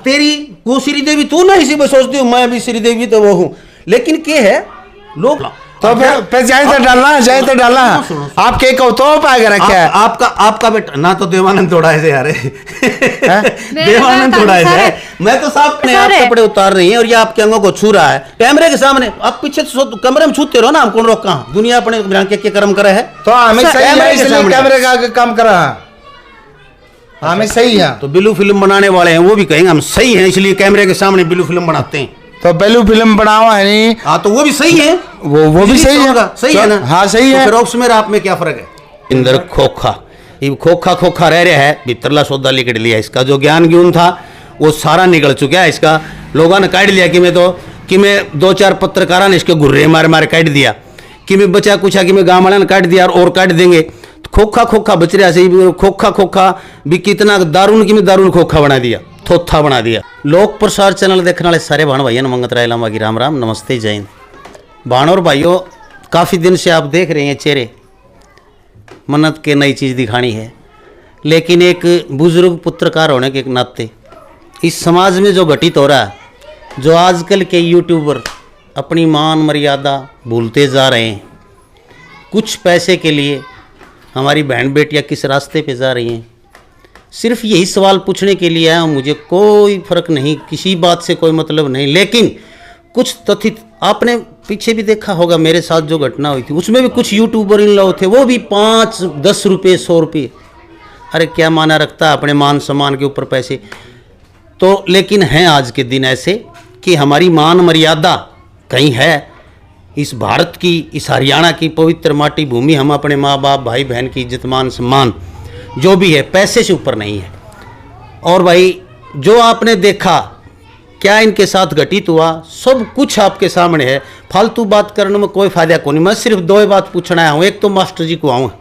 तेरी वो श्रीदेवी तू ना इसी में सोचती हूँ मैं भी श्रीदेवी तो वो हूँ, लेकिन क्या है लोग तो फिर जाए तो डालना आप के कहो तो पाएगा रखा है आपका बेटा ना तो देवानंद थोड़ा ऐसे यार देवानंद थोड़ा ऐसे मैं तो साफ अपने आप कपड़े उतार रही है और ये आपके अंगों को छू रहा है कैमरे के सामने। आप पीछे कमरे में छूते रहो ना, हम कौन रोक कहाँ, दुनिया अपने के कर्म करे है तो हमें कैमरे का काम करा हमें सही है। तो बिल्लू फिल्म बनाने वाले हैं वो भी कहेंगे हम सही हैं इसलिए कैमरे के सामने बिल्लू फिल्म बनाते हैं। तो बेलू फिल्म बनावा है नहीं, हाँ तो वो भी सही है, वो भी सही है, सही है ना, हाँ सही है। फिर उसमें आप में क्या फर्क है? इंदर खोखा ये खोखा रह रहा है, भीतरला सौदा लिकड़ लिया, इसका जो ज्ञान गुण था वो सारा निकल चुका है, इसका लोगों ने काट लिया कि मैं 2-4 पत्रकारों ने इसके गुर्रे मारे काट दिया कि मैं बचा कुछा कि मैं गाँव वाले ने काट दिया और काट देंगे। खोखा बच रहा है, खोखा भी कितना दारुण की मैं दारुण खोखा बना दिया, थोथा बना दिया। लोक प्रसार चैनल देखने वाले सारे भाण भाइयों ने मंगत राय लामा की राम राम नमस्ते जय हिंद। भाण और भाइयों काफ़ी दिन से आप देख रहे हैं चेहरे मन्नत के नई चीज़ दिखानी है, लेकिन एक बुजुर्ग पत्रकार होने के नाते इस समाज में जो घटित हो रहा है, जो आजकल के यूट्यूबर अपनी मान मर्यादा भूलते जा रहे हैं, कुछ पैसे के लिए हमारी बहन बेटियाँ किस रास्ते पे जा रही हैं, सिर्फ यही सवाल पूछने के लिए आया हूँ। मुझे कोई फर्क नहीं, किसी बात से कोई मतलब नहीं, लेकिन कुछ तथित आपने पीछे भी देखा होगा मेरे साथ जो घटना हुई थी उसमें भी कुछ यूट्यूबर इन लोग थे, वो भी 5-10 रुपये 100 रुपये, अरे क्या माना रखता है अपने मान सम्मान के ऊपर पैसे। तो लेकिन हैं आज के दिन ऐसे कि हमारी मान मर्यादा कहीं है, इस भारत की इस हरियाणा की पवित्र माटी भूमि, हम अपने माँ बाप भाई बहन की इज्जत मान सम्मान जो भी है पैसे से ऊपर नहीं है। और भाई जो आपने देखा क्या इनके साथ घटित हुआ सब कुछ आपके सामने है, फालतू बात करने में कोई फायदा को नहीं। मैं सिर्फ 2 बात पूछना आया हूँ, एक तो मास्टर जी को आऊँ,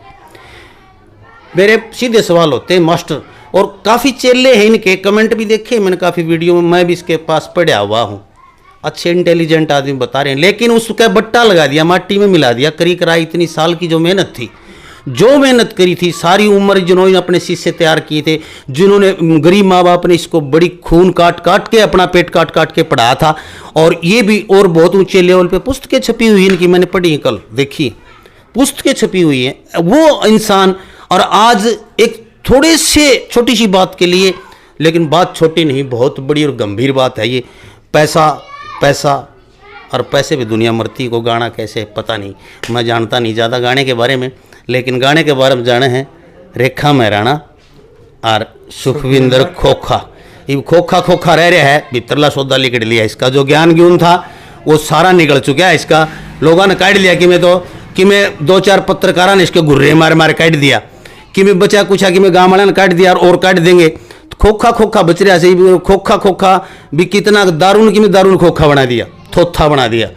मेरे सीधे सवाल होते हैं मास्टर, और काफ़ी चेले हैं इनके, कमेंट भी देखे मैंने काफ़ी वीडियो में, मैं भी इसके पास पढ़ा हुआ हूँ, अच्छे इंटेलिजेंट आदमी बता रहे हैं, लेकिन उसका बट्टा लगा दिया, माटी में मिला दिया, कराई इतनी साल की जो मेहनत थी, जो मेहनत करी थी सारी उम्र, जिन्होंने अपने शीशे तैयार किए थे, जिन्होंने गरीब माँ बाप ने इसको बड़ी खून काट के अपना पेट काट के पढ़ाया था, और ये भी और बहुत ऊंचे लेवल पे पुस्तकें छपी हुई इनकी, मैंने पढ़ी कल देखी, पुस्तकें छपी हुई हैं वो इंसान। और आज एक थोड़े से छोटी सी बात के लिए, लेकिन बात छोटी नहीं बहुत बड़ी और गंभीर बात है ये, पैसा और पैसे पे दुनिया मरती को गाना कैसे पता नहीं, मैं जानता नहीं ज़्यादा गाने के बारे में, लेकिन गाने के बारे में जाने हैं रेखा महराणा और सुखविंदर खोखा। ये खोखा रह रहा है, भीतरला सौदा लिकड़ लिया, इसका जो ज्ञान गुण था वो सारा निकल चुका है, इसका लोगों ने काट लिया कि मैं 2-4 पत्रकारों ने इसके गुर्रे मारे काट दिया कि मैं बचा कुछा कि मैं गाँव वाले ने काट दिया और काट देंगे। खोखा बच रहा है, खोखा भी कितना दारुण की मैं दारुण खोखा बना दिया, थोथा बना दिया।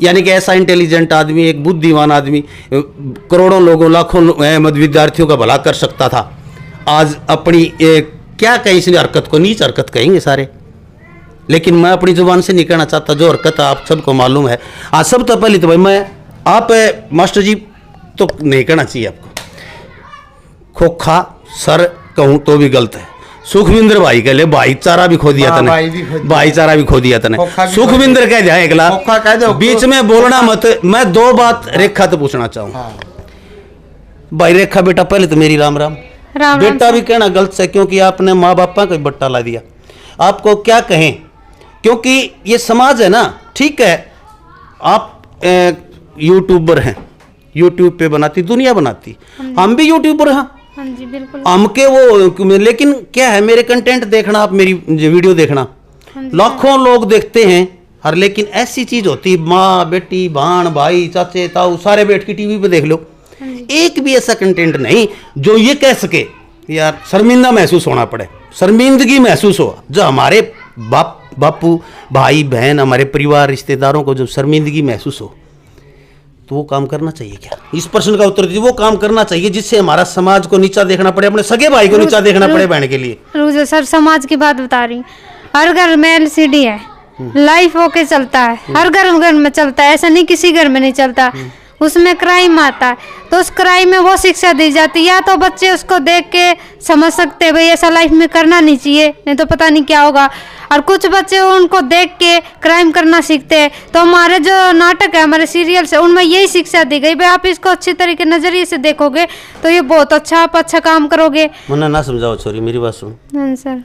यानी कि ऐसा इंटेलिजेंट आदमी, एक बुद्धिमान आदमी करोड़ों लोगों लाखों विद्यार्थियों का भला कर सकता था, आज अपनी क्या कहीं इसने हरकत को नीच हरकत कहेंगे सारे, लेकिन मैं अपनी जुबान से नहीं कहना चाहता, जो हरकत आप सबको मालूम है। आज सब तो पहले तो भाई मैं आप मास्टर जी तो नहीं कहना चाहिए आपको, खोखा सर कहूँ तो भी गलत है, सुखविंदर भाई कह ले, भाईचारा भी खो दिया तने, भाईचारा भी खो दिया तने, सुखविंदर कह जाए अगला, बीच में बोलना मत। मैं 2 बात रेखा तो पूछना चाहूँ, भाई रेखा बेटा पहले तो मेरी राम राम, बेटा भी कहना गलत है क्योंकि आपने माँ बापा का बट्टा ला दिया, आपको क्या कहें, क्योंकि ये समाज है ना, ठीक है आप यूट्यूबर हैं, यूट्यूब पे बनाती दुनिया बनाती, हम भी यूट्यूबर हैं, जी बिल्कुल हमके वो, लेकिन क्या है मेरे कंटेंट देखना, आप मेरी वीडियो देखना, लाखों लोग देखते हैं हर, लेकिन ऐसी चीज होती माँ बेटी भाण भाई चाचे ताऊ सारे बैठ के टीवी पे देख लो, एक भी ऐसा कंटेंट नहीं जो ये कह सके यार शर्मिंदा महसूस होना पड़े, शर्मिंदगी महसूस हो, जो हमारे बापू भाई बहन हमारे परिवार रिश्तेदारों को जो शर्मिंदगी महसूस हो, तो वो काम करना चाहिए क्या? इस प्रश्न का उत्तर दीजिए, वो काम करना चाहिए जिससे हमारा समाज को नीचा देखना पड़े, अपने सगे भाई को नीचा देखना पड़े बहन के लिए। रोज सर समाज की बात बता रही, हर घर में एलसीडी है, लाइफ ओके चलता है, हर घर में चलता है, ऐसा नहीं किसी घर में नहीं चलता, उसमें क्राइम आता है, तो उस क्राइम में वो शिक्षा दी जाती है। या तो बच्चे उसको देख के समझ सकते हैं भाई ऐसा लाइफ में करना नहीं चाहिए, नहीं तो पता नहीं क्या होगा। और कुछ बच्चे उनको देख के क्राइम करना सीखते हैं। तो हमारे जो नाटक है, हमारे सीरियल्स है, उनमें यही शिक्षा दी गई भाई आप इसको अच्छी तरीके नजरिए से देखोगे तो ये बहुत अच्छा, आप अच्छा काम करोगे। मना ना समझाओ छोरी, मेरी बात सुन। हाँ सर।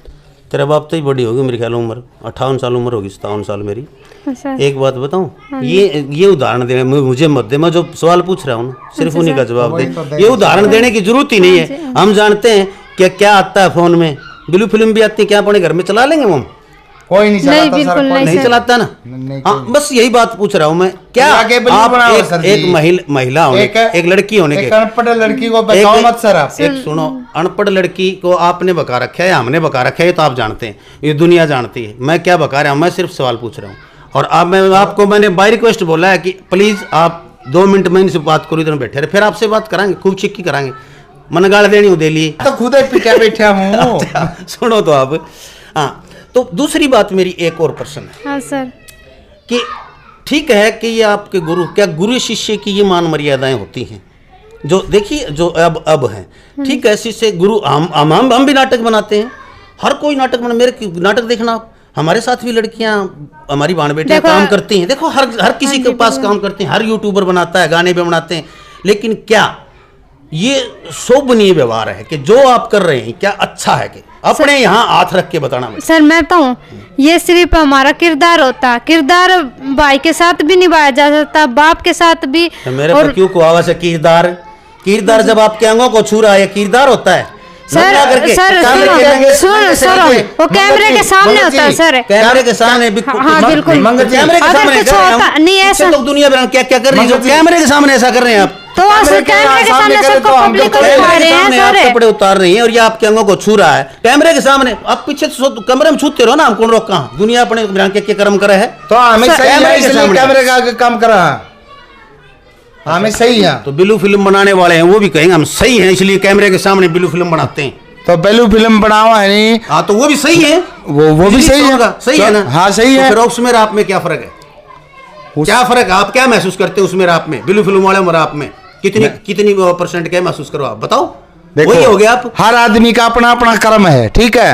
तेरा बाप तो ही बड़ी होगी मेरे ख्याल उम्र, 58 साल उम्र होगी, 57 साल मेरी। हाँ सर। एक बात बताऊं, ये उदाहरण देने मुझे मत दे, मैं जो सवाल पूछ रहा हूँ ना सिर्फ उन्हीं का जवाब दे। ये उदाहरण देने की जरूरत ही नहीं है। हम जानते हैं कि क्या आता है फोन में, ब्लू फिल्म भी आती है, क्या अपने घर में चला लेंगे वो? कोई नहीं चलाता सर, बिल्कुल कोई नहीं चलाता ना। हाँ, बस यही बात पूछ रहा हूँ मैं। क्या आप एक महिला होने, एक लड़की होने के, अनपढ़ लड़की को बचाओ मत सर आप। एक सुनो, अनपढ़ लड़की को आपने बका रखा है या हमने बका रखा है, ये तो आप जानते हैं, ये दुनिया जानती है। मैं क्या बका रहा हूँ, मैं सिर्फ सवाल पूछ रहा हूँ। और अब मैंने बाय रिक्वेस्ट बोला है कि प्लीज आप 2 मिनट में इनसे बात करो, इधर बैठे रहे, फिर आपसे बात कराएंगे, खूब चिक्की कराएंगे, मन गाड़ देनी हो दे लिए तो खुद ही पिटा बैठा हूँ। सुनो तो आप। हाँ, तो दूसरी बात मेरी एक और प्रश्न है। हाँ सर। कि ठीक है कि ये आपके गुरु, क्या गुरु शिष्य की ये मान मर्यादाएं होती हैं जो देखिए जो अब हैं, ठीक है, शिष्य गुरु, हम भी नाटक बनाते हैं, हर कोई नाटक बना, मेरे नाटक देखना, हमारे साथ भी लड़कियां, हमारी बाण बेटियां काम करती हैं, देखो हर किसी के पास काम करते हैं, हर यूट्यूबर बनाता है, गाने भी बनाते हैं। लेकिन क्या ये शोभनीय व्यवहार है कि जो आप कर रहे हैं क्या अच्छा है? कि अपने यहाँ हाथ रख के बताना सर। मैं बताऊं, ये सिर्फ हमारा किरदार होता है, किरदार भाई के साथ भी निभाया जा सकता, बाप के साथ भी। तो मेरे पर क्यों को आवाज है किरदार जब आपके अंगों को छू रहा है, किरदार होता है सर। सुनो, वो कैमरे के सामने होता है सर, कैमरे के सामने। हाँ बिल्कुल, कैमरे के सामने नहीं ऐसा तो दुनिया भर क्या क्या कर रही है, कैमरे के सामने ऐसा कर रहे हैं आप, तो कैमरे के सामने सबको पब्लिक को दिखा रहे हैं आप कपड़े उतार रही हैं और ये आपके अंगों को छू रहा है कैमरे के सामने। आप पीछे कमरे में छूते रहो ना, हम कौन रोक, कहाँ दुनिया अपने के कर्म करे है, तो हमें कैमरे का काम कर रहा है, हमें सही है। तो ब्लू फिल्म बनाने वाले हैं वो भी कहेंगे हम सही हैं, इसलिए कैमरे के सामने ब्लू फिल्म बनाते हैं। तो ब्लू फिल्म बनावा है नहीं, हाँ तो वो भी सही है, वो भी सही है, सही है ना? हाँ सही है। फिर उसमें आप में क्या फर्क है? क्या फर्क है? आप क्या महसूस करते हो उसमें आप में, ब्लू फिल्म वाले में आप में कितनी % क्या महसूस करो आप बताओ? वही हो गया। आप हर आदमी का अपना अपना कर्म है, ठीक है,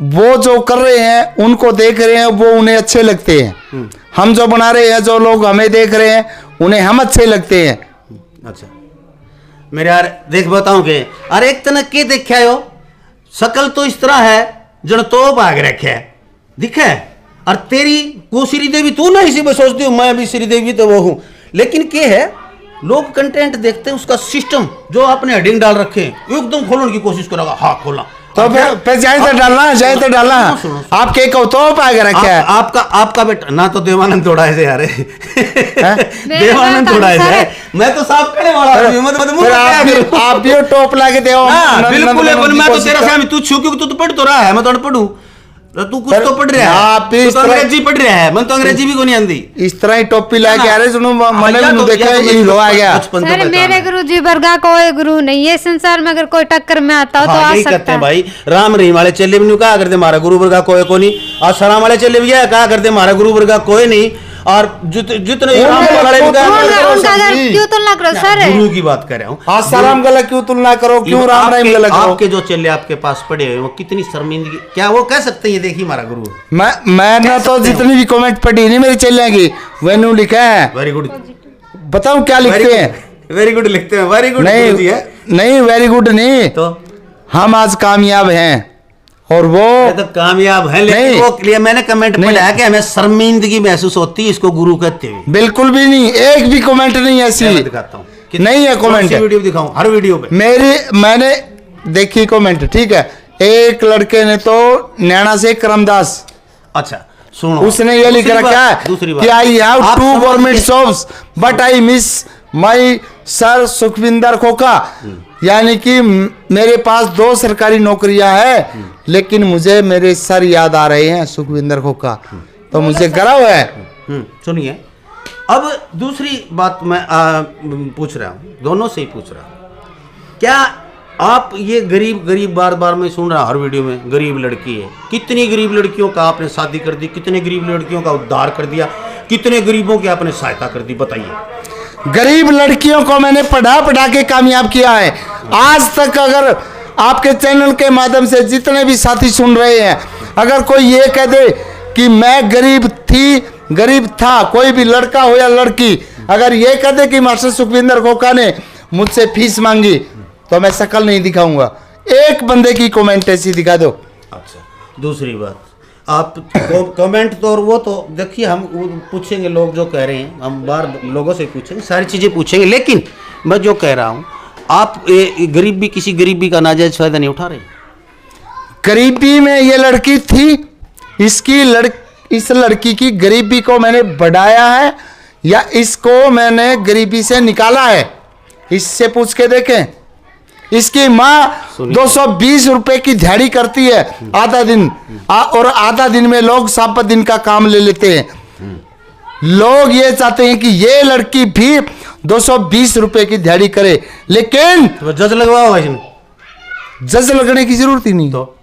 वो जो कर रहे हैं उनको देख रहे हैं, वो उन्हें अच्छे लगते हैं। हम जो बना रहे हैं, जो लोग हमें देख रहे हैं, उन्हें हम अच्छे लगते हैं। अच्छा मेरे यार देख बताऊं के, अरे एक तना के देखा हो, शकल तो इस तरह है जन तो भाग रखे है दिखे, और तेरी को श्रीदेवी तू ना इसी में सोचती हूँ, मैं भी श्रीदेवी तो वो हूं, लेकिन के है लोग कंटेंट देखते हैं, उसका सिस्टम जो आपने हेडिंग डाल रखे हैं एकदम खोलने की कोशिश करोगा, हाँ खोला तो फिर जाए तो डालना आप के को तो पाएगा रखा है। आपका बेटा ना तो देवानंद थोड़ा ऐसे यार देवानंद थोड़ा ऐसे, मैं तो साफ करने वाला हूं, आप भी टॉप लाके दे। बिल्कुल, मैं तो तेरा सामने तू छू, क्योंकि तू तो पढ़ तो रहा है, मैं तो अनपढ़ हूं, तू कुछ तो पढ़ रहा है, तू तो अंग्रेजी पढ़ रहा है, मैं तो अंग्रेजी भी को नहीं आती। इस तरह ही टोपी लाके आ रहे, सुनो मैंने भी देखा हीरो आ गया। सर मेरे गुरुजी वर्गा कोई गुरु नहीं है संसार में, अगर कोई टक्कर में आता हो तो आ सकता है भाई। राम रहीम वाले चले भी कहा करते हमारा गुरु वर्गा कोई को नहीं, और सलाम वाले चले भी कहा करते हमारा गुरु वर्गा कोई नहीं, और जितने क्यों तुलना करो सर, गुरु की बात कर रहा हूँ। हाँ सलाम गलत क्यों तुलना करो, क्यों राम रहीम गलत करो? आपके जो चेले आपके पास पड़े हुए वो कितनी शर्मिंदगी, क्या वो कह सकते हैं देखिए हमारा गुरु? मैंने तो जितनी भी कमेंट पढ़ी नहीं मेरी चेले की, वैनू लिखा है वेरी गुड। बताओ क्या लिखते हैं? वेरी गुड लिखते हैं, वेरी गुड नहीं वेरी गुड नहीं, तो हम आज कामयाब हैं और वो तो कामयाब है, लेकिन वो लिए मैंने कमेंट पढ़ा है कि हमें शर्मिंदगी महसूस होती है, इसको गुरु कहते हैं। बिल्कुल भी नहीं, एक भी कमेंट नहीं ऐसी दिखाता हूँ, नहीं है कमेंट, वीडियो दिखाऊं हर वीडियो पे मैंने देखी कमेंट, ठीक है। एक लड़के ने तो नैना से करमदास, अच्छा सुनो, उसने ये लिख रखा है कि I have 2 government jobs but I miss my sir Sukhwinder Khokha, यानी कि मेरे पास 2 सरकारी नौकरियां हैं, लेकिन मुझे मेरे सर याद आ रहे हैं सुखविंदर खोखा, तो मुझे गर्व है। सुनिए, अब दूसरी बात मैं पूछ रहा हूँ, दोनों से ही पूछ रहा हूँ, क्या आप ये गरीब बार मैं सुन रहा हूँ हर वीडियो में, गरीब लड़की है, कितनी गरीब लड़कियों का आपने शादी कर दी, कितने गरीब लड़कियों का उद्धार कर दिया, कितने गरीबों की आपने सहायता कर दी, बताइए। गरीब लड़कियों को मैंने पढ़ा पढ़ा के कामयाब किया है। आज तक अगर आपके चैनल के माध्यम से जितने भी साथी सुन रहे हैं, अगर कोई ये कह दे कि मैं गरीब थी, गरीब था, कोई भी लड़का हो या लड़की, अगर ये कह दे कि मास्टर सुखविंदर खोखा ने मुझसे फीस मांगी, तो मैं शक्ल नहीं दिखाऊंगा। एक बंदे की कमेंट ऐसी दिखा दो। अच्छा, दूसरी बात, आप कमेंट तो और वो तो देखिए, हम पूछेंगे लोग जो कह रहे हैं, हम बाहर लोगों से पूछेंगे, सारी चीज़ें पूछेंगे, लेकिन मैं जो कह रहा हूँ, आप गरीबी, किसी गरीबी का नाजायज फायदा नहीं उठा रहे। गरीबी में ये लड़की थी, इस लड़की की गरीबी को मैंने बढ़ाया है या इसको मैंने गरीबी से निकाला है, इससे पूछ के देखें। इसकी माँ 220 रुपए की दिहाड़ी करती है आधा दिन, और आधा दिन में लोग 7 दिन का काम ले लेते हैं। लोग ये चाहते हैं कि ये लड़की भी 220 रुपए की दिहाड़ी करे, लेकिन तो जज लगवाओ, इसमें जज लगने की जरूरत ही नहीं। तो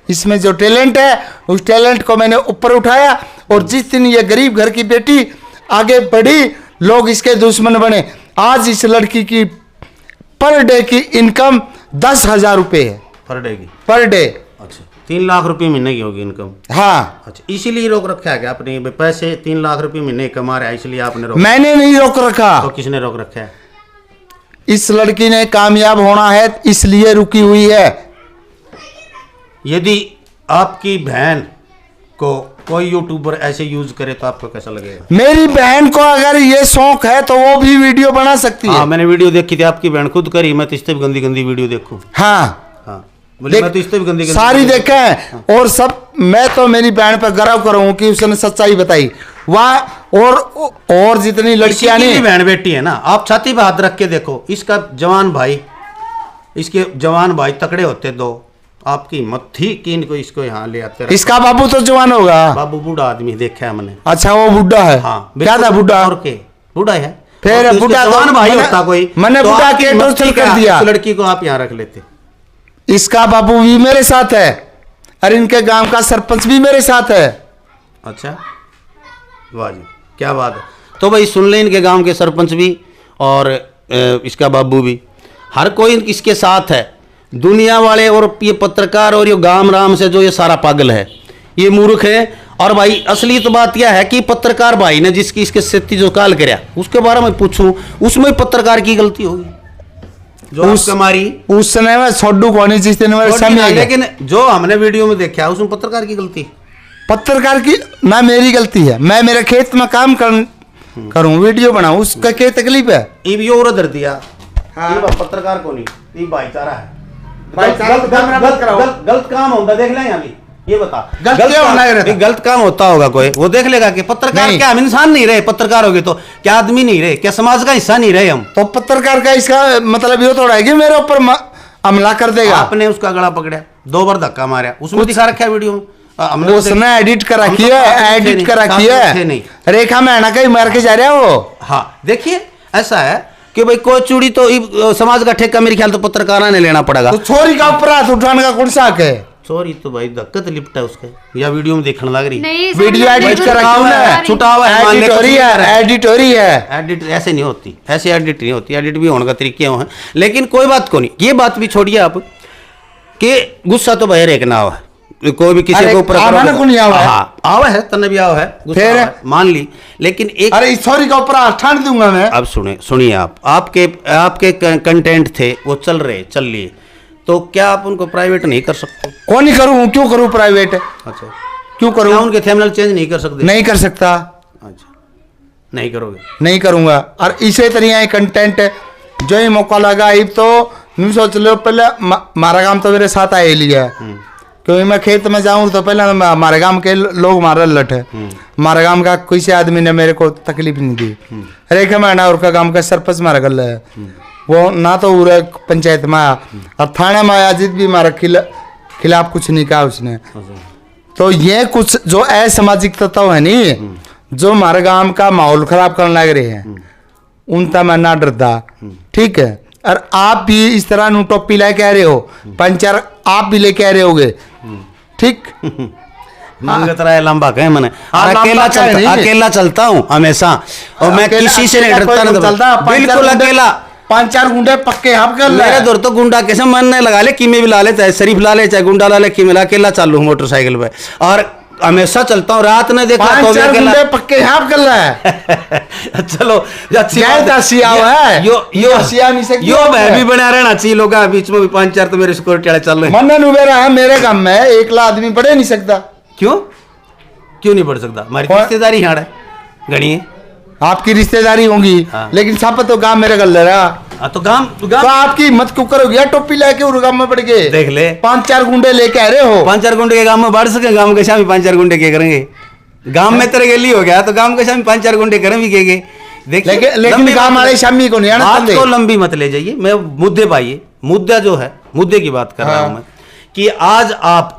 इसमें जो टैलेंट है, उस टैलेंट को मैंने ऊपर उठाया, और जिस दिन ये गरीब घर की बेटी आगे बढ़ी, लोग इसके दुश्मन बने। आज इस लड़की की पर डे की इनकम 10,000 रुपये है। Per day. अच्छा, 3 लाख रुपए महीने की होगी इनकम। हाँ। अच्छा, इसीलिए रोक रखा है क्या आपने? पैसे 3 लाख रुपए महीने कमा रहा है, इसलिए आपने रोक? मैंने नहीं रोक रखा। तो किसने रोक रखा है? इस लड़की ने कामयाब होना है, इसलिए रुकी हुई है। यदि आपकी बहन को कोई यूट्यूबर ऐसे यूज करे तो आपको कैसा लगेगा? मेरी बहन को अगर ये शौक है तो वो भी वीडियो बना सकती है। हाँ, मैंने वीडियो देखी थी, आपकी बहन खुद करी, मैं तो इससे भी गंदी गंदी वीडियो देखूं। हाँ, हाँ, मैं तो इससे भी गंदी सारी देखा है। हाँ। और सब मैं तो मेरी बहन पर गर्व करूँ कि उसने सच्चाई बताई। वह और जितनी लड़कियां नहीं, बहन बेटी है ना, आप छाती पे हाथ रख के देखो, इसका जवान भाई, इसके जवान भाई तकड़े होते दो, आपकी हिम्मत थी कि इनको इसको यहाँ ले आते? इसका बाबू तो जवान होगा। बाबू बूढ़ा आदमी देखा है मैंने। अच्छा, वो बुढ़ा है? हाँ, क्या था बुढ़ा? और के बुढ़ा है, फिर बुढ़ा जवान भाई होता कोई, मैंने बुढ़ा के टोचल कर दिया। लड़की को आप यहाँ रख लेते। इसका बाबू भी मेरे साथ है, और इनके गांव का सरपंच भी मेरे साथ है। अच्छा, वाह जी, क्या बात है। तो भाई सुन ले, इनके गांव के सरपंच भी और इसका बाबू भी, हर कोई इसके साथ है। दुनिया वाले और ये पत्रकार और ये गांव राम से जो ये सारा पागल है, ये मूर्ख है। और भाई असली तो बात यह है कि पत्रकार भाई ने जिसकी इसके सेती जो काल कराया, उसके बारे में पूछूं, उसमें पत्रकार की गलती होगी जो हमारी उस समय में छोड़ू कौन जिस दिन लेकिन जो हमने वीडियो में देखा उसमें पत्रकार की गलती, पत्रकार की ना मेरी गलती है। मैं मेरे खेत में काम करूं, वीडियो बनाऊं, उसका क्या तकलीफ है? ये उधर दिया। हाँ। पत्रकार को नहीं, ये भाईचारा है। गलत काम होता देख लेंगे अभी, ये बता गलत काम होता होगा कोई, वो देख लेगा कि पत्रकार क्या हम इंसान नहीं रहे? पत्रकार हो गए तो क्या आदमी नहीं रहे? क्या समाज का हिस्सा नहीं रहे हम? तो पत्रकार का इसका मतलब ये थोड़ा है कि मेरे ऊपर हमला कर देगा। आपने उसका गला पकड़ा, 2 बार धक्का मारा, उसमें दिखा रखा है वीडियो में। हमने उसने एडिट कर रखी है, एडिट कर रखी है। रेखा मैना कहीं मार के जा रहा है वो। हाँ, देखिए ऐसा है कि भाई कोई चूड़ी तो समाज का ठेका मेरे ख्याल तो पत्रकारों ने लेना पड़ेगा। तो छोरी का ऊपर हाथ उठाने का कौन सा हक है? छोरी तो भाई धक्कत लिपटा है उसके, या वीडियो में देखने लग रही, वीडियो एडिट कर रखी है, छुटा हुआ है, एडिट हो रही है। एडिट ऐसे नहीं होती, ऐसे एडिट नहीं होती, एडिट भी होने का तरीके हैं। लेकिन कोई बात को नहीं, ये बात भी छोड़िए आप कि गुस्सा तो भाई एक ना हो, कोई भी किसी को ऊपर आवा है तने भी आवा है, फिर मान ली। लेकिन एक अरे सॉरी का ऊपर ठान दूंगा मैं। अब सुनिए आप, आपके कंटेंट थे वो चल लिए, तो क्या आप उनको प्राइवेट नहीं कर सकते? कौन नहीं करूँ, क्यों करूँ प्राइवेट? अच्छा, क्यों करूँ? उनके थंबनेल चेंज नहीं कर सकते? नहीं कर सकता। अच्छा, नहीं करोगे? नहीं करूँगा। और इसी तरह कंटेंट जो ही मौका लगा, अब तो नहीं सोच लो, पहले मारा काम तो मेरे साथ आए लिया, क्योंकि मैं खेत में जाऊँ तो पहले हमारे गांव के लोग मारा लट है। हमारे गांव का किसी आदमी ने मेरे को तकलीफ नहीं दी। रेखा मैना और का गांव का सरपंच मारा गल है, वो ना तो पूरे पंचायत में आया और थाने में आया, जित भी हमारे खिलाफ कुछ नहीं कहा उसने। तो ये कुछ जो असामाजिक तत्व है नहीं, जो हमारे गांव का माहौल खराब करने लग रहे हैं, उनका मैं ना डरता। ठीक है, और आप भी इस तरह नु टोपी ले कह रहे हो, पंचर आप भी ले कह रहे होगे, ठीक? मंगत राय लंबा कहे मैंने हाँ, अकेला चलता हूँ हमेशा और मैं किसी से नहीं डरता ना, बिल्कुल अकेला। 5-4 गुंडे पक्के आप कर मेरे दौर तो गुंडा कैसे मन नहीं लगा ले, किमे भी ला ले, चाहे शरीफ ला ले, चाहे गुंडा ला ले, किमे ला, अकेला चालू हूँ मोटरसाइकिल पे और हमेशा चलता हूँ। रात ने देखा तो 5-4 गुंडे पक्के आप कर रहा है। चलो अच्छी यो मैं भी बना रहना चाहिए लोग बीच में भी 5-4 तो मेरे सिक्योरिटी वाले चल रहे हैं। मन उबेरा है मेरे काम में, एकला आदमी बढ़े नहीं सकता। क्यों नहीं बढ़ सकता? हमारी रिश्तेदारी यहाँ है गणी है, आपकी रिश्तेदारी होंगी हाँ। लेकिन सब तो गांव मेरे गल रहा तो गांव तो आपकी मत कुकर हो गया, टोपी लेके और गांव में पड़ गए, देख ले 5-4 गुंडे लेके आ रहे हो। 5-4 गुंडे के गांव में बढ़ सके, गांव के शाम 5-4 गुंडे क्या करेंगे? गांव में तेरे गली हो गया तो गांव के शाम 5-4 गुंडे करें भी के देखिए, लेकिन गांव वाले शामी को नहीं आना। आपको लंबी मत ले जाइए, मैं मुद्दे पाइए, मुद्दा जो है मुद्दे की बात कर रहा हूं मैं कि आज आप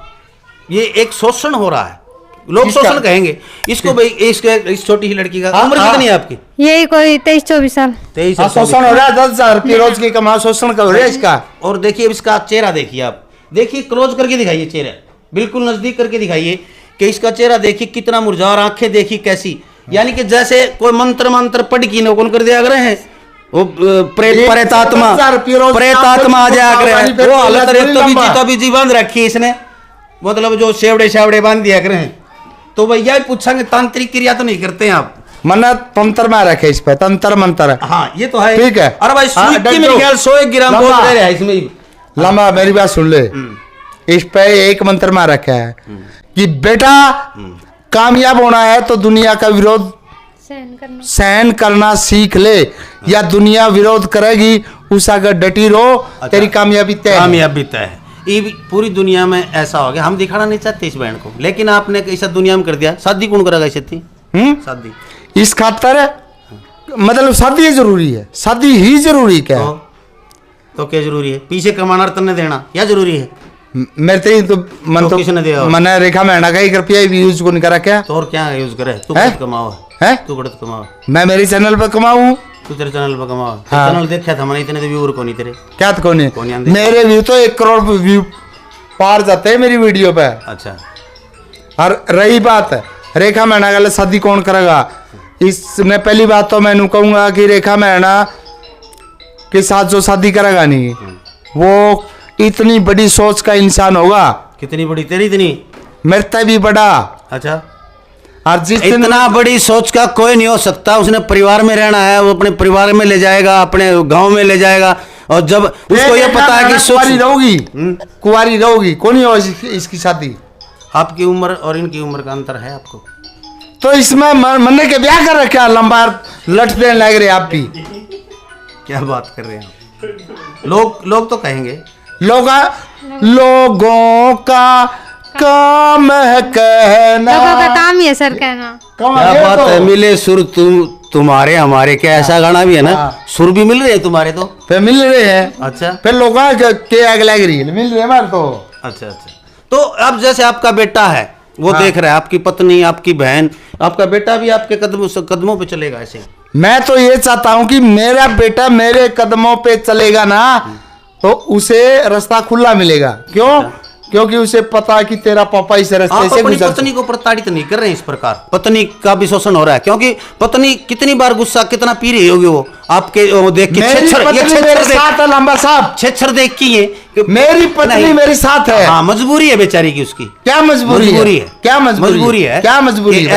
ये एक शोषण हो रहा है, लोग शोषण कहेंगे इसको भाई। इस छोटी ही लड़की का उम्र कितनी है आपकी? यही कोई 23-24 साल। 23 शोषण हो रहा है, 10,000 रुपये रोज की कमा शोषण कर रहा है इसका। और देखिए इसका चेहरा देखिए, आप देखिए क्लोज करके दिखाइए चेहरा, बिल्कुल नजदीक करके दिखाइए कि इसका चेहरा देखिए कितना मुरझा और आंखें देखिए कैसी, यानी कि जैसे कोई मंत्र पढ़ की नौकन कर दिया रहे हैं वो प्रेतात्मा आ जाया करे वो हालत तो बीजी बांध रखी इसने, मतलब जो शेवड़े बांध दिया करे। तो भैया पूछेंगे तांत्रिक क्रिया तो नहीं करते हैं आप? मन्नत तंत्र में रखे इस पे, तंत्र मंत्र। हाँ ये तो है, ठीक है। अरे भाई मेरे ख्याल 101 ग्राम बोल रहे हैं इसमें। लम्बा मेरी बात सुन ले, इस पे एक मंत्र में रखा है कि बेटा कामयाब होना है तो दुनिया का विरोध सहन करना सीख ले, या दुनिया विरोध करेगी उस अगर डटी रहो तेरी कामयाबी तय है। ये पूरी दुनिया में ऐसा हो गया, हम दिखाना नहीं चाहते इस बहन को, लेकिन आपने ऐसा दुनिया में कर दिया। शादी कौन करेगा ऐसे? शादी इस खातर मतलब शादी जरूरी है, शादी ही जरूरी क्या है? तो क्या जरूरी है? पीछे कमाना तन्ने देना क्या जरूरी है? मेरे तो मन तो किसने दिया? मैंने रेखा में का 1 रुपया भी यूज को नहीं करा क्या? तो और क्या यूज करे? तू बढ़त कमाओ है, तू बढ़त कमाओ, मैं मेरी चैनल पर कमाऊं, तू तेरे चैनल पर कमाओ। हाँ। चैनल देखा था मैंने, इतने तो व्यूअर को नहीं तेरे क्या तो कौन है मेरे व्यू तो 1 करोड़ व्यू पार जाते हैं मेरी वीडियो पे। अच्छा, और रही बात रेखा मैना का शादी कौन करेगा, इसने पहली बात तो मैं कहूंगा कि रेखा मैना के साथ जो शादी करेगा नहीं वो इतनी बड़ी सोच का इंसान होगा। कितनी बड़ी? तेरी इतनी? मेरे से भी बड़ा। अच्छा, और जिस इतना बड़ी सोच का कोई नहीं हो सकता। उसने परिवार में रहना है, वो अपने परिवार में ले जाएगा, अपने गांव में ले जाएगा, और जब उसको ये पता है कि कुंवारी रहोगी कौन ही हो इसकी शादी। आपकी उम्र और इनकी उम्र का अंतर है आपको, तो इसमें मरने के ब्याह कर रखे, लंबा लट देने लग रहे आप भी। क्या बात कर रहे हैं? लोग तो कहेंगे, लोगों का काम है कहना, लोगों का काम ही है सर कहना। क्या बात है? मिले सुर तुम्हारे हमारे, क्या ऐसा गाना भी है ना? सुर भी मिल रहे हैं तुम्हारे तो? फिर मिल रहे हैं। अच्छा, फिर लोगों के आग लग रही है, मिल रहे हमारे तो। अच्छा। तो अब जैसे आपका बेटा है वो देख रहा है, आपकी पत्नी, आपकी बहन, आपका बेटा भी आपके कदमों पे चलेगा ऐसे? मैं तो ये चाहता हूँ कि मेरा बेटा मेरे कदमों पे चलेगा ना तो उसे रास्ता खुला मिलेगा। क्यों? क्योंकि उसे पता है कि तेरा पापा इस रास्ते से गुजर। पत्नी को प्रताड़ित नहीं कर रहे हैं इस प्रकार? पत्नी का भी शोषण हो रहा है, क्योंकि पत्नी कितनी बार गुस्सा कितना पी रही होगी वो आपके वो देख के। छेछर देख की है, मेरी पत्नी मेरे साथ है। हाँ, मजबूरी है बेचारी की। उसकी क्या मजबूरी है? क्या मजबूरी है?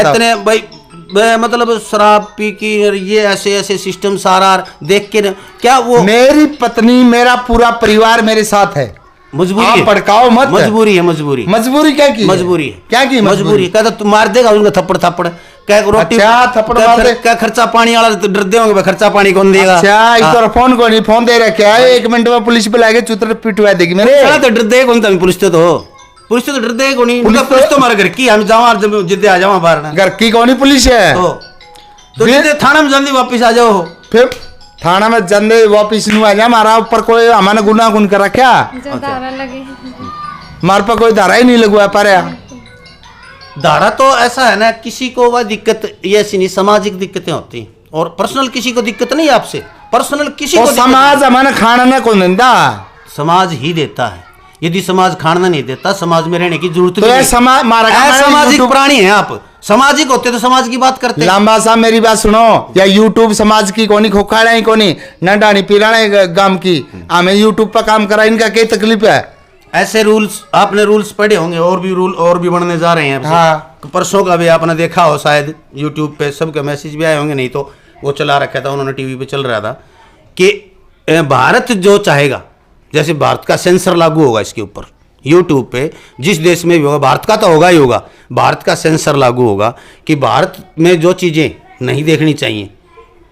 इतने भाई मतलब शराब पी की ये ऐसे सिस्टम सारा देख के क्या वो। मेरी पत्नी मेरा पूरा परिवार मेरे साथ है। मजबूरी भड़काओ मत। मजबूरी क्या की? मजबूरी है। क्या की मजबूरी? कहता तू मार देगा उनका थप्पड़ क्या रोटी थप्पड़ मार दे? क्या खर्चा पानी वाला डर दे होंगे, खर्चा पानी कौन देगा? अच्छा, फोन को नहीं, फोन दे रखा है, 1 मिनट में पुलिस पे लाके चुतर पिटवा देगी मेरे। तो डर दे कौन? पुलिस तो डर दे कौन? पुलिस तो हमारे घर की, हम जाओ जिद्दे आ जाओ बाहर। घर की कौन पुलिस है? तो जिद्दे थाना में जल्दी वापिस आ जाओ। फिर थाना में जल्दी वापिस नहीं आ जाए, हमारा ऊपर कोई हमारे गुना गुन करा क्या? हमारे पर कोई धारा ही नहीं लगवा पा रहा। धारा तो ऐसा है ना, किसी को वह दिक्कत ये ऐसी नहीं, सामाजिक दिक्कतें होती हैं, और पर्सनल किसी को दिक्कत नहीं आपसे, पर्सनल किसी को समाज हमारे खाना ना को निंदा समाज ही देता है। यदि समाज खाना नहीं देता, समाज में रहने की जरूरत तो नहीं। सामाजिक प्राणी है आप, सामाजिक होते तो समाज की बात करते। लांबा साहब मेरी बात सुनो, या यूट्यूब समाज की कोनी खोखाड़ा ही कोनी नडानी पिलाने गांव की, हमें यूट्यूब पर काम करा, इनका क्या तकलीफ है? ऐसे रूल्स आपने रूल्स पढ़े होंगे, और भी रूल और भी बनने जा रहे हैं। हाँ। परसों का भी आपने देखा हो शायद, यूट्यूब पे सबके मैसेज भी आए होंगे, नहीं तो वो चला रखा था उन्होंने, टीवी पे चल रहा था कि भारत जो चाहेगा, जैसे भारत का सेंसर लागू होगा इसके ऊपर यूट्यूब पे, जिस देश में भी होगा, भारत का तो होगा ही होगा, भारत का सेंसर लागू होगा कि भारत में जो चीज़ें नहीं देखनी चाहिए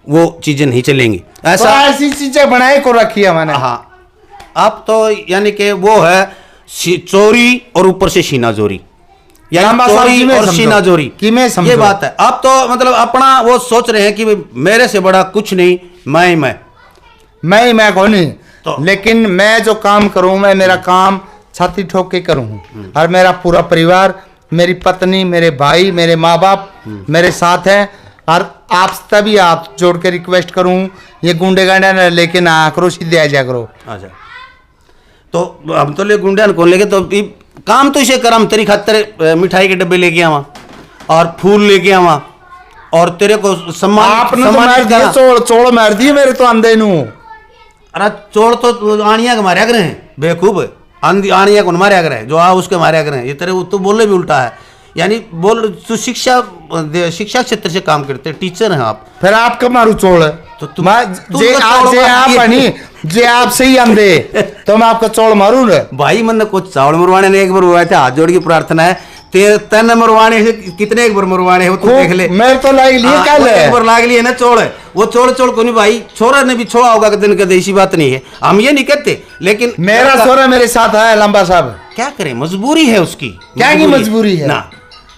वो चीज़ें नहीं चलेंगी। ऐसा तो ऐसी चीज़ें बनाए को रखी है मैंने। हाँ, अब तो यानी कि वो है चोरी और ऊपर से शीनाजोरी, यानी चोरी और शीनाजोरी की में ये बात है। अब तो मतलब अपना वो सोच रहे हैं कि मेरे से बड़ा कुछ नहीं, मैं कौन नहीं तो। लेकिन मैं जो काम करूं, मैं मेरा काम छाती ठोक के करूं, और मेरा पूरा परिवार, मेरी पत्नी, मेरे भाई, मेरे माँ बाप मेरे साथ हैं। और आप तभी आप जोड़ के रिक्वेस्ट करूं, ये गुंडे गांडा न लेके ना करो, सीधे आ जा करो। अच्छा, तो हम तो ले गुंडे कौन लेके, तो काम तो इसे कर, हम तेरी खातर मिठाई के डब्बे लेके आवा और फूल लेके आवा, और तेरे को सम्मान आपने तो मार दिया, चोड़ मार दिए मेरे तो अंधे नू। अरे चोड़ तो आनिया के मारे करे हैं, बेवकूफ आनिया को मारे करे, जो आ उसके मारे करे। ये तेरे तो बोलने भी उल्टा है, यानी बोल तू शिक्षा क्षेत्र से काम करते, टीचर हैं आप, फिर आप कब मारू चोड़? तो जे आप सही अंधे तो मैं आपका चोड़ मारू न भाई। मन कुछ चावल मरवाने ने एक बार हुआ था, हाथ जोड़ की प्रार्थना है, तेन मरवाने से कितने एक बार मरवाने हो, तू देख ले। मेरे तो लाग लिए कल एक बार लाग लिए ना चोड़, वो चोड़ को नहीं भाई, छोरा ने भी छोड़ा होगा दिन का, ऐसी बात नहीं है, हम ये नहीं कहते, लेकिन मेरा छोरा मेरे साथ है लंबा साहब, क्या करें, मजबूरी है उसकी। क्या की मजबूरी है ना?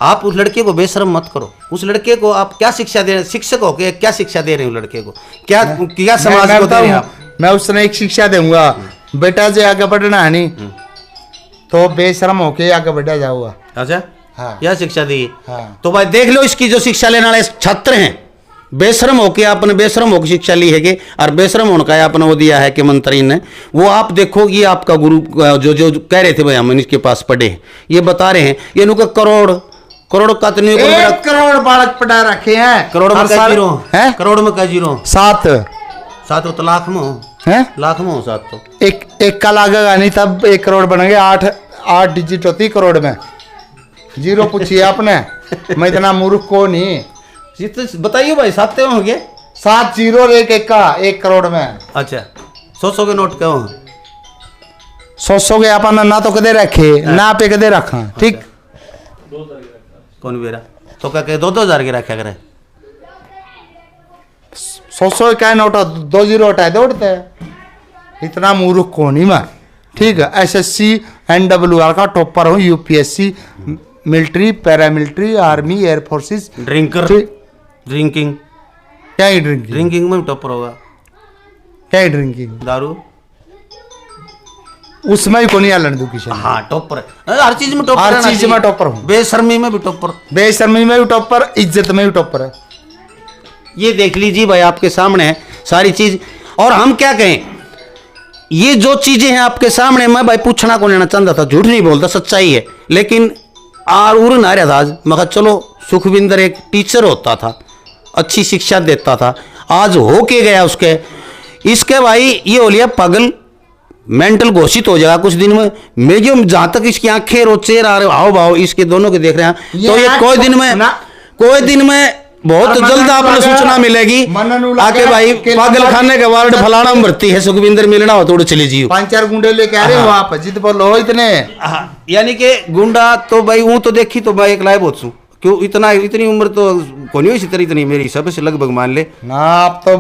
आप उस लड़के को बेशर्म मत करो, उस लड़के को आप क्या शिक्षा दे रहे हैं, शिक्षक हो के क्या शिक्षा दे रहे हैं लड़के को, क्या समाज को दे रहे हैं आप? मैं उसने एक शिक्षा दूंगा, बेटा जो आगे बढ़ना है नहीं तो बेशर्म होके आगे बढ़ा जाऊंगा। अच्छा, हाँ। यह शिक्षा दी। हाँ। तो भाई देख लो, इसकी जो शिक्षा लेने वाले छात्र हैं, बेशर्म होके आपने बेशर्म होकर शिक्षा ली है कि, और बेशर्म होने का आपने वो दिया है कि मंत्री ने, वो आप देखो ये आपका गुरु जो कह रहे थे भाई हम इसके पास पढ़े, ये बता रहे हैं, ये नुका करोड़ का तो नहीं, 1 करोड़ बालक पढ़ा रखे हैं। करोड़ में का जीरो है, करोड़ में का जीरो 7 तो लाख में है, लाख में 7 तो एक का लागेगा नहीं, तब 1 करोड़ बनेंगे। 8 डिजिट होती करोड़ में, जीरो पूछिए आपने, मैं इतना मूर्ख को नहीं। ये तो बताइए भाई, 7 हो गए, 7 जीरो और 1 का 1 करोड़ में। अच्छा, 100 के नोट क्यों? 100 के अपन ना तो कदे रखे ना पे कदे रखा, ठीक। कौन बेरा तो क्या 2,000 के रखा करे, 100 का नोट 2 जीरो हटाए दौड़ते, इतना मूर्ख को नहीं मैं, ठीक है। SSC NWR का टॉपर हूँ, UPSC, military, paramilitary, army, air forces. Drinking क्या ही ड्रिंकिंग में टॉपर होगा, क्या ही ड्रिंकिंग, दारू उसमें ही को नहीं आलन दू किसी। हाँ, टॉपर हर चीज में टॉपर, हर चीज में टॉपर हूँ, बेशर्मी में भी टॉपर, बेशर्मी में भी टॉपर, इज्जत में भी टॉपर है। ये देख लीजिए भाई, आपके सामने है सारी चीज। और हम क्या कहें, ये जो चीजें हैं आपके सामने, मैं भाई पूछना को लेना चाहता था, झूठ नहीं बोलता, सच्चाई है, लेकिन उड़ ना रहा था आज। मैं चलो सुखविंदर एक टीचर होता था, अच्छी शिक्षा देता था, आज हो के गया उसके, इसके भाई ये हो लिया पागल, मेंटल घोषित हो जाएगा कुछ दिन में। मैं जहां तक इसकी आंखें रोचेर आ रहे हाव भाव इसके दोनों के देख रहे हैं, तो ये कोई दिन में बहुत जल्द आपको सूचना मिलेगी आके भाई पागल खाने के वार्ड फलाना में भर्ती है सुखविंदर, मिलना हो तो चले जियो। 5-4 गुंडे लेके आ रहे हो आप, जिद बोलो इतने। यानी कि गुंडा तो भाई वो तो देखी तो भाई एक लाए बहुत सू, क्यों इतनी उम्र तो कोई इसी तरह, इतनी मेरी हिसाब से लगभग मान ले ना। आप तो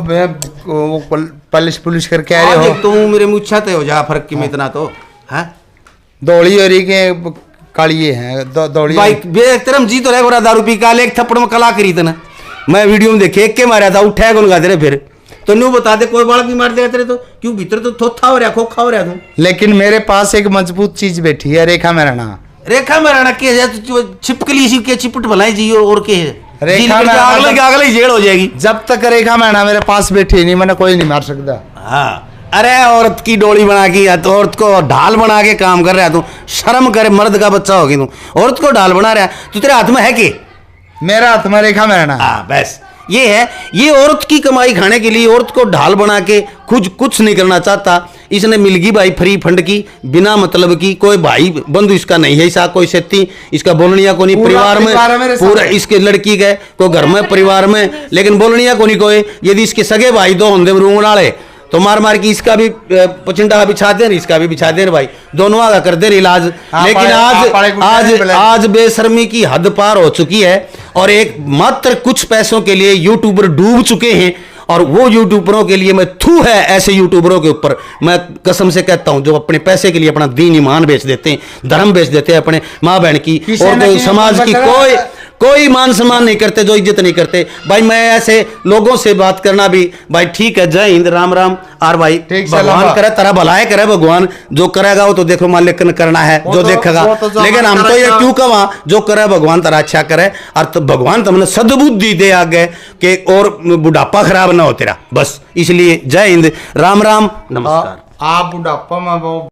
पुलिस करके आ रहे हो, तो मेरे मुच्छा हो जा फर्क की में इतना तो है। दौड़ी और के कालिए हैं दौड़ी भाई बेहतरम जी तो रहे दारू पी का एक थप्पड़ में कला करी तना, मैं वीडियो में देखे एक के मारा था, उठाया कौन गा तेरे, फिर तो न्यू बता दे कोई बालक भी मार देगा तेरे, तो क्यों भीतर तो थोथा हो रहा, खोखा हो रहा तू। लेकिन मेरे पास एक मजबूत चीज बैठी है, रेखा मेराना। रेखा मेराना के छिपकली सी के चिपट भलाई जी और के है, रेखा अगले जेल हो जाएगी जब तक रेखा मेराना मेरे पास बैठी नहीं, मैंने कोई नहीं मार सकता। हाँ, अरे औरत की डोली बना के या तो औरत को ढाल बना के काम कर रहा है तू। शर्म करे, मर्द का बच्चा होगी तू, औरत को ढाल बना रहा है तू। तेरे हाथ में है कि मेरा हाथ में रेखा मेरा नाम। हाँ बस ये है, ये औरत की कमाई खाने के लिए औरत को ढाल बना के कुछ नहीं करना चाहता। इसने मिलगी भाई फ्री फंड की, बिना मतलब की, कोई भाई बंधु इसका नहीं है, ऐसा कोई सेती इसका बोलनिया को नहीं, परिवार में पूरा इसके लड़की के को घर में परिवार में, लेकिन बोलनिया को नहीं कोई। यदि इसके सगे भाई दो होंगे रूंगण वाले तो मार मार की इसका भी पचिंडा बिछा दे, इसका भी बिछा दे भाई, दोनों आगा कर दे इलाज। लेकिन आज बेशर्मी की हद पार हो चुकी है और एक मात्र कुछ पैसों के लिए यूट्यूबर डूब चुके हैं। और वो यूट्यूबरों के लिए मैं थू है ऐसे यूट्यूबरों के ऊपर, मैं कसम से कहता हूं, जो अपने पैसे के लिए अपना दीन ईमान बेच देते हैं, धर्म बेच देते हैं, अपने माँ बहन की और कोई समाज की कोई मान सम्मान नहीं करते, जो इज्जत नहीं करते भाई। मैं ऐसे लोगों से बात करना भी भाई ठीक है। जय हिंद, राम राम। और भाई भगवान करे तेरा भलाई करे, भगवान जो करेगा वो तो देखो मालिक करना है जो देखेगा। लेकिन हम तो ये क्यों कहा, जो करे भगवान तेरा अच्छा करे और तो भगवान तुमने सद्बुद्धि दे आगे कि और बुढ़ापा खराब ना हो तेरा, बस इसलिए जय हिंद, राम राम, नमस्कार। आप बुढ़ापा में